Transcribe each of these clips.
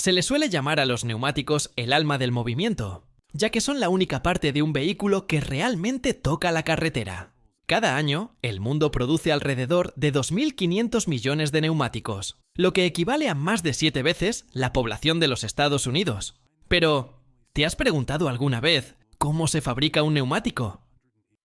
Se le suele llamar a los neumáticos el alma del movimiento, ya que son la única parte de un vehículo que realmente toca la carretera. Cada año, el mundo produce alrededor de 2.500 millones de neumáticos, lo que equivale a más de 7 veces la población de los Estados Unidos. Pero, ¿te has preguntado alguna vez cómo se fabrica un neumático?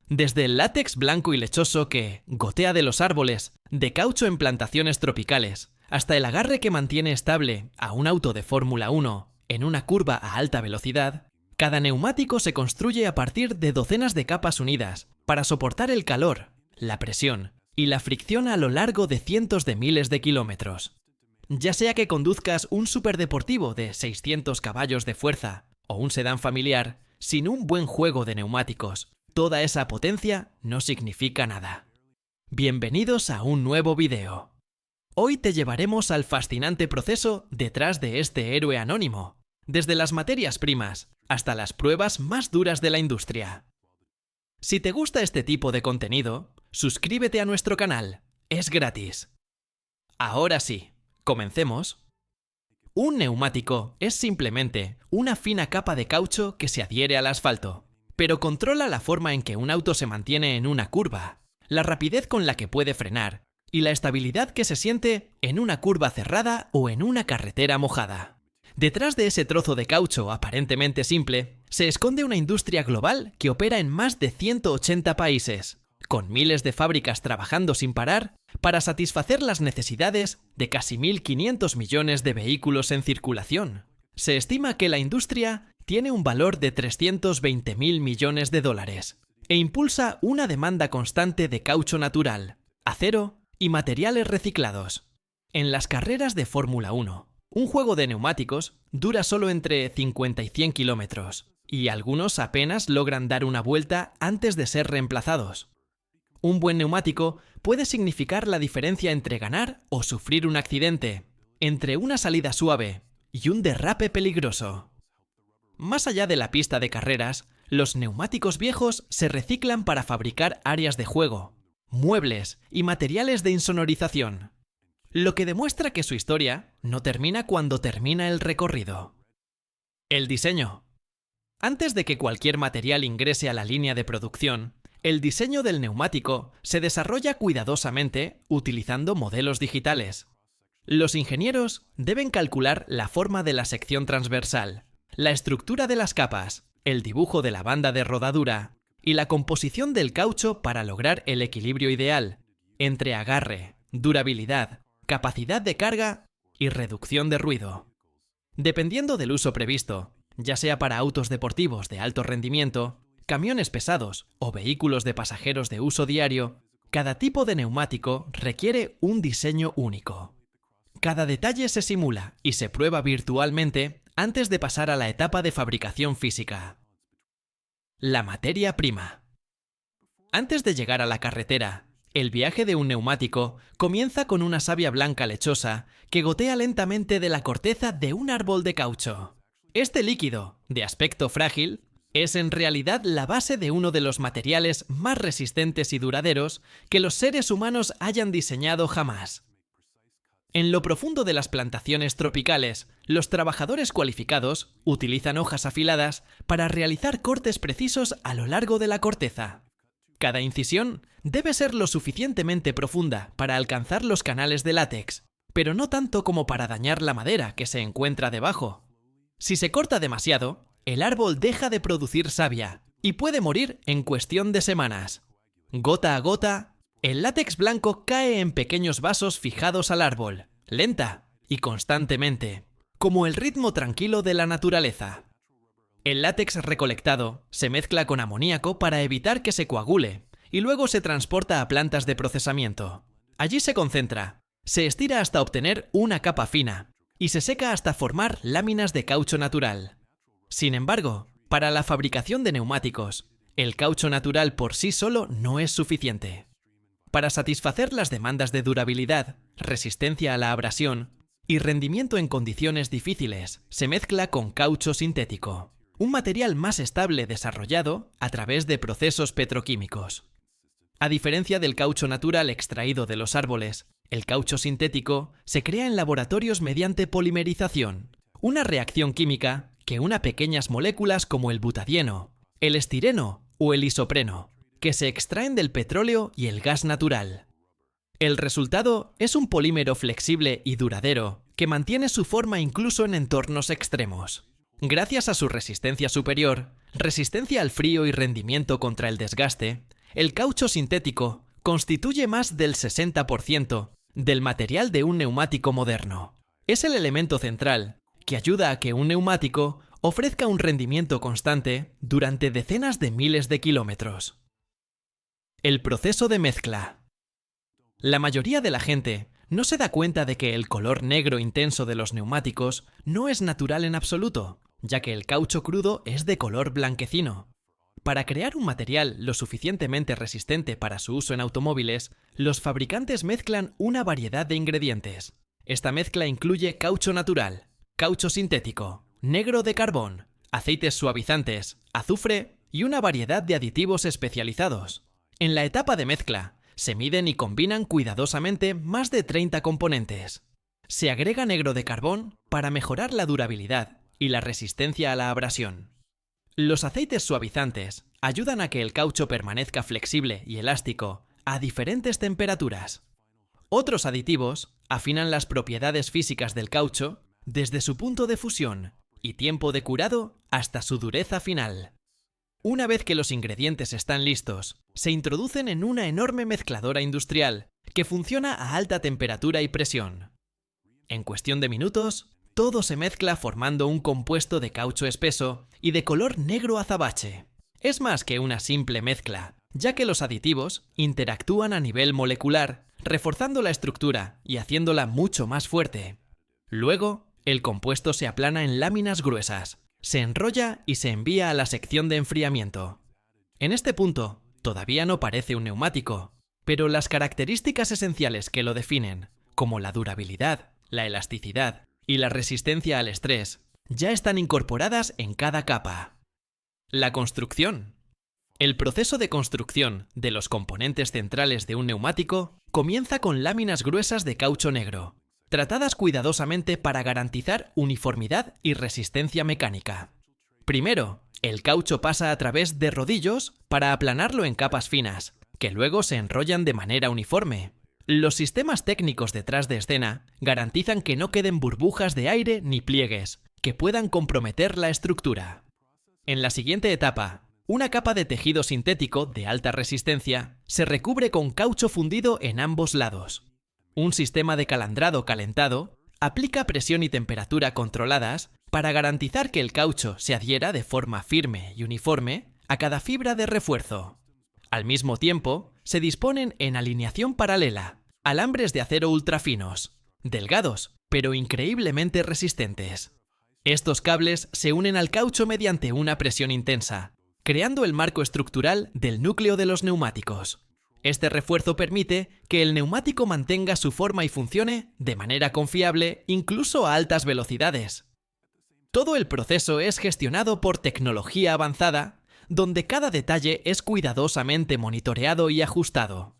Desde el látex blanco y lechoso que gotea de los árboles, de caucho en plantaciones tropicales, hasta el agarre que mantiene estable a un auto de Fórmula 1 en una curva a alta velocidad, cada neumático se construye a partir de docenas de capas unidas para soportar el calor, la presión y la fricción a lo largo de cientos de miles de kilómetros. Ya sea que conduzcas un superdeportivo de 600 caballos de fuerza o un sedán familiar, sin un buen juego de neumáticos, toda esa potencia no significa nada. Bienvenidos a un nuevo video. Hoy te llevaremos al fascinante proceso detrás de este héroe anónimo, desde las materias primas hasta las pruebas más duras de la industria. Si te gusta este tipo de contenido, suscríbete a nuestro canal, es gratis. Ahora sí, comencemos. Un neumático es simplemente una fina capa de caucho que se adhiere al asfalto, pero controla la forma en que un auto se mantiene en una curva, la rapidez con la que puede frenar y la estabilidad que se siente en una curva cerrada o en una carretera mojada. Detrás de ese trozo de caucho aparentemente simple, se esconde una industria global que opera en más de 180 países, con miles de fábricas trabajando sin parar para satisfacer las necesidades de casi 1.500 millones de vehículos en circulación. Se estima que la industria tiene un valor de 320.000 millones de dólares e impulsa una demanda constante de caucho natural, acero y materiales reciclados. En las carreras de Fórmula 1, un juego de neumáticos dura solo entre 50 y 100 kilómetros, y algunos apenas logran dar una vuelta antes de ser reemplazados. Un buen neumático puede significar la diferencia entre ganar o sufrir un accidente, entre una salida suave y un derrape peligroso. Más allá de la pista de carreras, los neumáticos viejos se reciclan para fabricar áreas de juego, muebles y materiales de insonorización, lo que demuestra que su historia no termina cuando termina el recorrido. El diseño. Antes de que cualquier material ingrese a la línea de producción, el diseño del neumático se desarrolla cuidadosamente utilizando modelos digitales. Los ingenieros deben calcular la forma de la sección transversal, la estructura de las capas, el dibujo de la banda de rodadura y la composición del caucho para lograr el equilibrio ideal entre agarre, durabilidad, capacidad de carga y reducción de ruido. Dependiendo del uso previsto, ya sea para autos deportivos de alto rendimiento, camiones pesados o vehículos de pasajeros de uso diario, cada tipo de neumático requiere un diseño único. Cada detalle se simula y se prueba virtualmente antes de pasar a la etapa de fabricación física. La materia prima. Antes de llegar a la carretera, el viaje de un neumático comienza con una savia blanca lechosa que gotea lentamente de la corteza de un árbol de caucho. Este líquido, de aspecto frágil, es en realidad la base de uno de los materiales más resistentes y duraderos que los seres humanos hayan diseñado jamás. En lo profundo de las plantaciones tropicales, los trabajadores cualificados utilizan hojas afiladas para realizar cortes precisos a lo largo de la corteza. Cada incisión debe ser lo suficientemente profunda para alcanzar los canales de látex, pero no tanto como para dañar la madera que se encuentra debajo. Si se corta demasiado, el árbol deja de producir savia y puede morir en cuestión de semanas. Gota a gota, el látex blanco cae en pequeños vasos fijados al árbol, lenta y constantemente, como el ritmo tranquilo de la naturaleza. El látex recolectado se mezcla con amoníaco para evitar que se coagule y luego se transporta a plantas de procesamiento. Allí se concentra, se estira hasta obtener una capa fina y se seca hasta formar láminas de caucho natural. Sin embargo, para la fabricación de neumáticos, el caucho natural por sí solo no es suficiente. Para satisfacer las demandas de durabilidad, resistencia a la abrasión y rendimiento en condiciones difíciles, se mezcla con caucho sintético, un material más estable desarrollado a través de procesos petroquímicos. A diferencia del caucho natural extraído de los árboles, el caucho sintético se crea en laboratorios mediante polimerización, una reacción química que una pequeñas moléculas como el butadieno, el estireno o el isopreno, que se extraen del petróleo y el gas natural. El resultado es un polímero flexible y duradero que mantiene su forma incluso en entornos extremos. Gracias a su resistencia superior, resistencia al frío y rendimiento contra el desgaste, el caucho sintético constituye más del 60% del material de un neumático moderno. Es el elemento central que ayuda a que un neumático ofrezca un rendimiento constante durante decenas de miles de kilómetros. El proceso de mezcla. La mayoría de la gente no se da cuenta de que el color negro intenso de los neumáticos no es natural en absoluto, ya que el caucho crudo es de color blanquecino. Para crear un material lo suficientemente resistente para su uso en automóviles, los fabricantes mezclan una variedad de ingredientes. Esta mezcla incluye caucho natural, caucho sintético, negro de carbón, aceites suavizantes, azufre y una variedad de aditivos especializados. En la etapa de mezcla, se miden y combinan cuidadosamente más de 30 componentes. Se agrega negro de carbón para mejorar la durabilidad y la resistencia a la abrasión. Los aceites suavizantes ayudan a que el caucho permanezca flexible y elástico a diferentes temperaturas. Otros aditivos afinan las propiedades físicas del caucho desde su punto de fusión y tiempo de curado hasta su dureza final. Una vez que los ingredientes están listos, se introducen en una enorme mezcladora industrial que funciona a alta temperatura y presión. En cuestión de minutos, todo se mezcla formando un compuesto de caucho espeso y de color negro azabache. Es más que una simple mezcla, ya que los aditivos interactúan a nivel molecular, reforzando la estructura y haciéndola mucho más fuerte. Luego, el compuesto se aplana en láminas gruesas, se enrolla y se envía a la sección de enfriamiento. En este punto, todavía no parece un neumático, pero las características esenciales que lo definen, como la durabilidad, la elasticidad y la resistencia al estrés, ya están incorporadas en cada capa. La construcción. El proceso de construcción de los componentes centrales de un neumático comienza con láminas gruesas de caucho negro, tratadas cuidadosamente para garantizar uniformidad y resistencia mecánica. Primero, el caucho pasa a través de rodillos para aplanarlo en capas finas, que luego se enrollan de manera uniforme. Los sistemas técnicos detrás de escena garantizan que no queden burbujas de aire ni pliegues que puedan comprometer la estructura. En la siguiente etapa, una capa de tejido sintético de alta resistencia se recubre con caucho fundido en ambos lados. Un sistema de calandrado calentado aplica presión y temperatura controladas para garantizar que el caucho se adhiera de forma firme y uniforme a cada fibra de refuerzo. Al mismo tiempo, se disponen en alineación paralela alambres de acero ultrafinos, delgados, pero increíblemente resistentes. Estos cables se unen al caucho mediante una presión intensa, creando el marco estructural del núcleo de los neumáticos. Este refuerzo permite que el neumático mantenga su forma y funcione de manera confiable incluso a altas velocidades. Todo el proceso es gestionado por tecnología avanzada, donde cada detalle es cuidadosamente monitoreado y ajustado.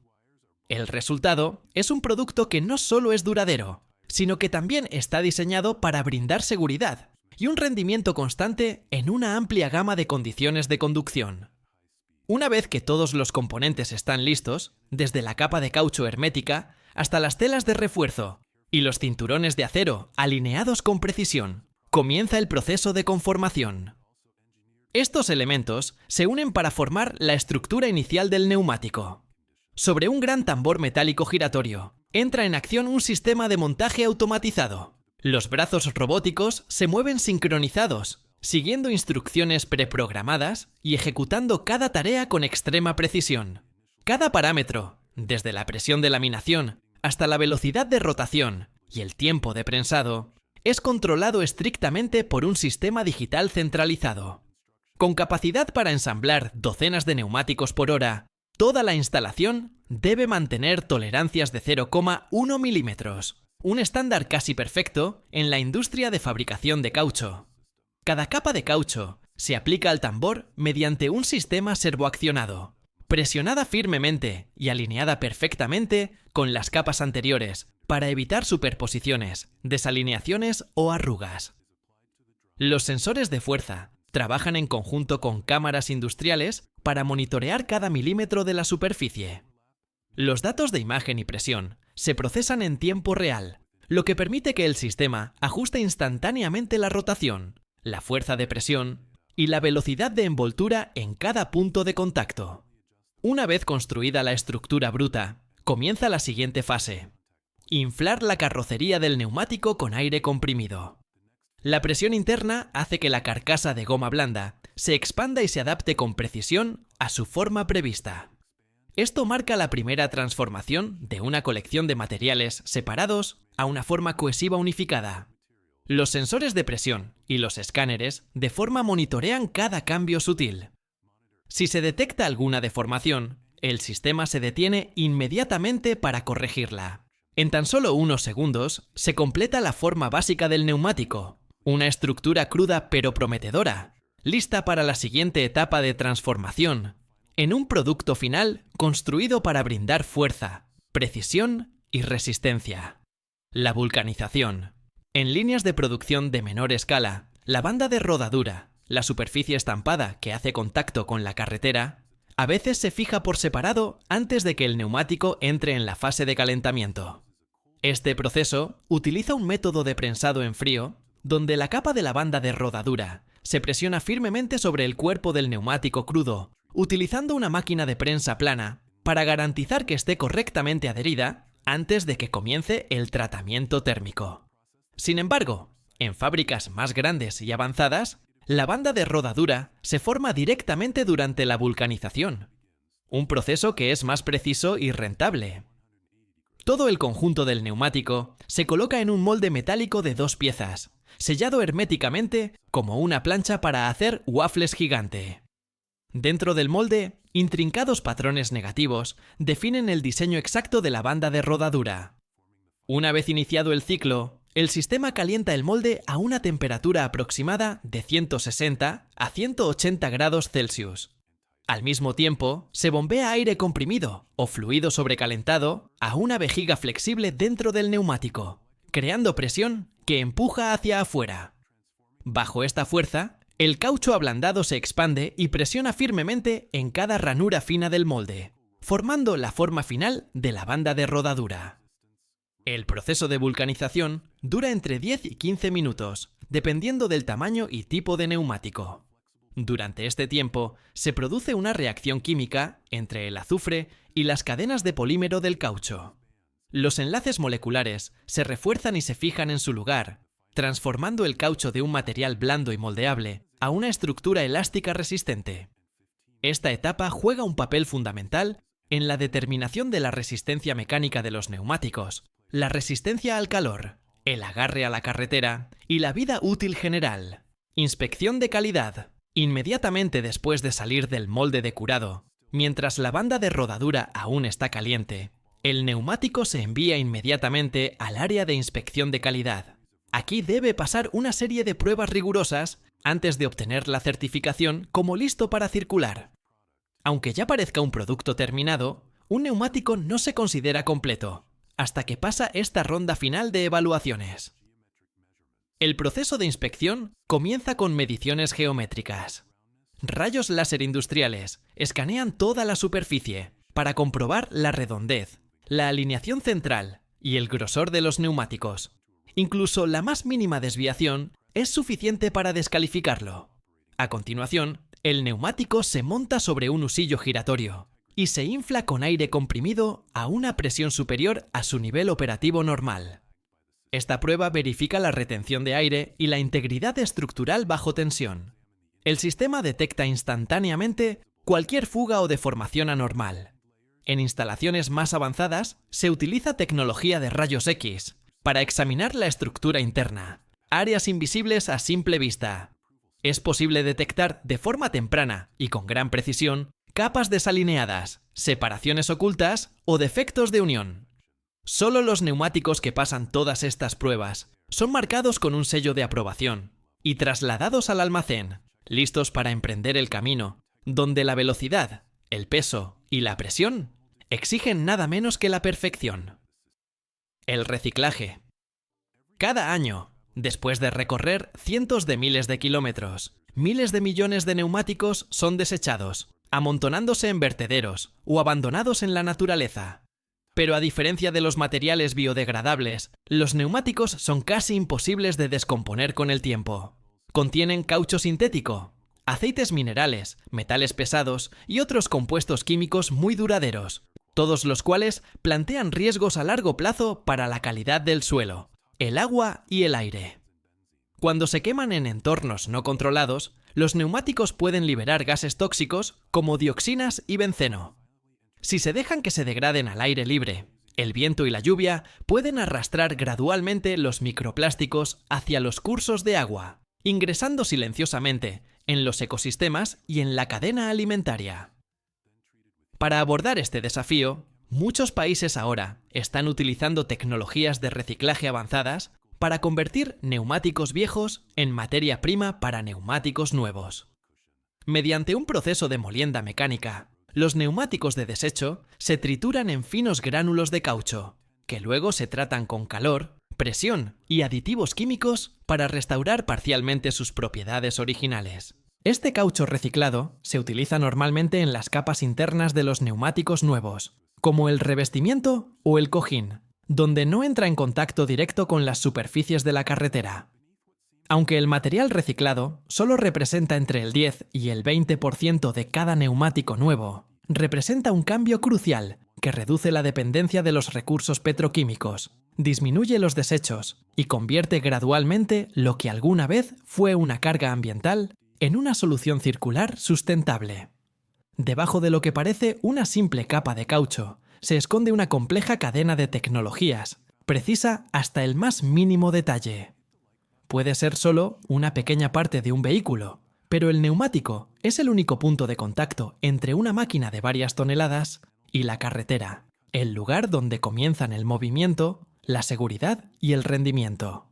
El resultado es un producto que no solo es duradero, sino que también está diseñado para brindar seguridad y un rendimiento constante en una amplia gama de condiciones de conducción. Una vez que todos los componentes están listos, desde la capa de caucho hermética hasta las telas de refuerzo y los cinturones de acero alineados con precisión, comienza el proceso de conformación. Estos elementos se unen para formar la estructura inicial del neumático. Sobre un gran tambor metálico giratorio, entra en acción un sistema de montaje automatizado. Los brazos robóticos se mueven sincronizados, siguiendo instrucciones preprogramadas y ejecutando cada tarea con extrema precisión. Cada parámetro, desde la presión de laminación hasta la velocidad de rotación y el tiempo de prensado, es controlado estrictamente por un sistema digital centralizado. Con capacidad para ensamblar docenas de neumáticos por hora, toda la instalación debe mantener tolerancias de 0,1 milímetros, un estándar casi perfecto en la industria de fabricación de caucho. Cada capa de caucho se aplica al tambor mediante un sistema servoaccionado, presionada firmemente y alineada perfectamente con las capas anteriores para evitar superposiciones, desalineaciones o arrugas. Los sensores de fuerza trabajan en conjunto con cámaras industriales para monitorear cada milímetro de la superficie. Los datos de imagen y presión se procesan en tiempo real, lo que permite que el sistema ajuste instantáneamente la rotación, la fuerza de presión y la velocidad de envoltura en cada punto de contacto. Una vez construida la estructura bruta, comienza la siguiente fase: inflar la carrocería del neumático con aire comprimido. La presión interna hace que la carcasa de goma blanda se expanda y se adapte con precisión a su forma prevista. Esto marca la primera transformación de una colección de materiales separados a una forma cohesiva unificada. Los sensores de presión y los escáneres de forma monitorean cada cambio sutil. Si se detecta alguna deformación, el sistema se detiene inmediatamente para corregirla. En tan solo unos segundos se completa la forma básica del neumático, una estructura cruda pero prometedora, lista para la siguiente etapa de transformación, en un producto final construido para brindar fuerza, precisión y resistencia. La vulcanización. En líneas de producción de menor escala, la banda de rodadura, la superficie estampada que hace contacto con la carretera, a veces se fija por separado antes de que el neumático entre en la fase de calentamiento. Este proceso utiliza un método de prensado en frío, donde la capa de la banda de rodadura se presiona firmemente sobre el cuerpo del neumático crudo, utilizando una máquina de prensa plana para garantizar que esté correctamente adherida antes de que comience el tratamiento térmico. Sin embargo, en fábricas más grandes y avanzadas, la banda de rodadura se forma directamente durante la vulcanización, un proceso que es más preciso y rentable. Todo el conjunto del neumático se coloca en un molde metálico de 2 piezas, sellado herméticamente como una plancha para hacer waffles gigante. Dentro del molde, intrincados patrones negativos definen el diseño exacto de la banda de rodadura. Una vez iniciado el ciclo, el sistema calienta el molde a una temperatura aproximada de 160 a 180 grados Celsius. Al mismo tiempo, se bombea aire comprimido o fluido sobrecalentado a una vejiga flexible dentro del neumático, creando presión que empuja hacia afuera. Bajo esta fuerza, el caucho ablandado se expande y presiona firmemente en cada ranura fina del molde, formando la forma final de la banda de rodadura. El proceso de vulcanización dura entre 10 y 15 minutos, dependiendo del tamaño y tipo de neumático. Durante este tiempo, se produce una reacción química entre el azufre y las cadenas de polímero del caucho. Los enlaces moleculares se refuerzan y se fijan en su lugar, transformando el caucho de un material blando y moldeable a una estructura elástica resistente. Esta etapa juega un papel fundamental en la determinación de la resistencia mecánica de los neumáticos, la resistencia al calor, el agarre a la carretera y la vida útil general. Inspección de calidad. Inmediatamente después de salir del molde de curado, mientras la banda de rodadura aún está caliente, el neumático se envía inmediatamente al área de inspección de calidad. Aquí debe pasar una serie de pruebas rigurosas antes de obtener la certificación como listo para circular. Aunque ya parezca un producto terminado, un neumático no se considera completo hasta que pasa esta ronda final de evaluaciones. El proceso de inspección comienza con mediciones geométricas. Rayos láser industriales escanean toda la superficie para comprobar la redondez, la alineación central y el grosor de los neumáticos. Incluso la más mínima desviación es suficiente para descalificarlo. A continuación, el neumático se monta sobre un husillo giratorio y se infla con aire comprimido a una presión superior a su nivel operativo normal. Esta prueba verifica la retención de aire y la integridad estructural bajo tensión. El sistema detecta instantáneamente cualquier fuga o deformación anormal. En instalaciones más avanzadas se utiliza tecnología de rayos X para examinar la estructura interna, áreas invisibles a simple vista. Es posible detectar de forma temprana y con gran precisión capas desalineadas, separaciones ocultas o defectos de unión. Solo los neumáticos que pasan todas estas pruebas son marcados con un sello de aprobación y trasladados al almacén, listos para emprender el camino, donde la velocidad, el peso y la presión exigen nada menos que la perfección. El reciclaje. Cada año, Después de recorrer cientos de miles de kilómetros, miles de millones de neumáticos son desechados, amontonándose en vertederos o abandonados en la naturaleza. Pero a diferencia de los materiales biodegradables, los neumáticos son casi imposibles de descomponer con el tiempo. Contienen caucho sintético, aceites minerales, metales pesados y otros compuestos químicos muy duraderos, todos los cuales plantean riesgos a largo plazo para la calidad del suelo, el agua y el aire. Cuando se queman en entornos no controlados, los neumáticos pueden liberar gases tóxicos como dioxinas y benceno. Si se dejan que se degraden al aire libre, el viento y la lluvia pueden arrastrar gradualmente los microplásticos hacia los cursos de agua, ingresando silenciosamente en los ecosistemas y en la cadena alimentaria. Para abordar este desafío, muchos países ahora están utilizando tecnologías de reciclaje avanzadas para convertir neumáticos viejos en materia prima para neumáticos nuevos. Mediante un proceso de molienda mecánica, los neumáticos de desecho se trituran en finos gránulos de caucho, que luego se tratan con calor, presión y aditivos químicos para restaurar parcialmente sus propiedades originales. Este caucho reciclado se utiliza normalmente en las capas internas de los neumáticos nuevos, como el revestimiento o el cojín, donde no entra en contacto directo con las superficies de la carretera. Aunque el material reciclado solo representa entre el 10 y el 20% de cada neumático nuevo, representa un cambio crucial que reduce la dependencia de los recursos petroquímicos, disminuye los desechos y convierte gradualmente lo que alguna vez fue una carga ambiental en una solución circular sustentable. Debajo de lo que parece una simple capa de caucho, se esconde una compleja cadena de tecnologías, precisa hasta el más mínimo detalle. Puede ser solo una pequeña parte de un vehículo, pero el neumático es el único punto de contacto entre una máquina de varias toneladas y la carretera, el lugar donde comienzan el movimiento, la seguridad y el rendimiento.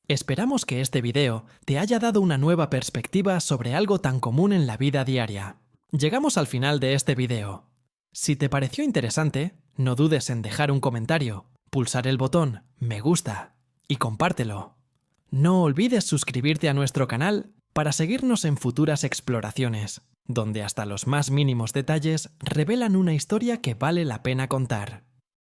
Esperamos que este video te haya dado una nueva perspectiva sobre algo tan común en la vida diaria. Llegamos al final de este video. Si te pareció interesante, no dudes en dejar un comentario, pulsar el botón me gusta y compártelo. No olvides suscribirte a nuestro canal para seguirnos en futuras exploraciones, donde hasta los más mínimos detalles revelan una historia que vale la pena contar.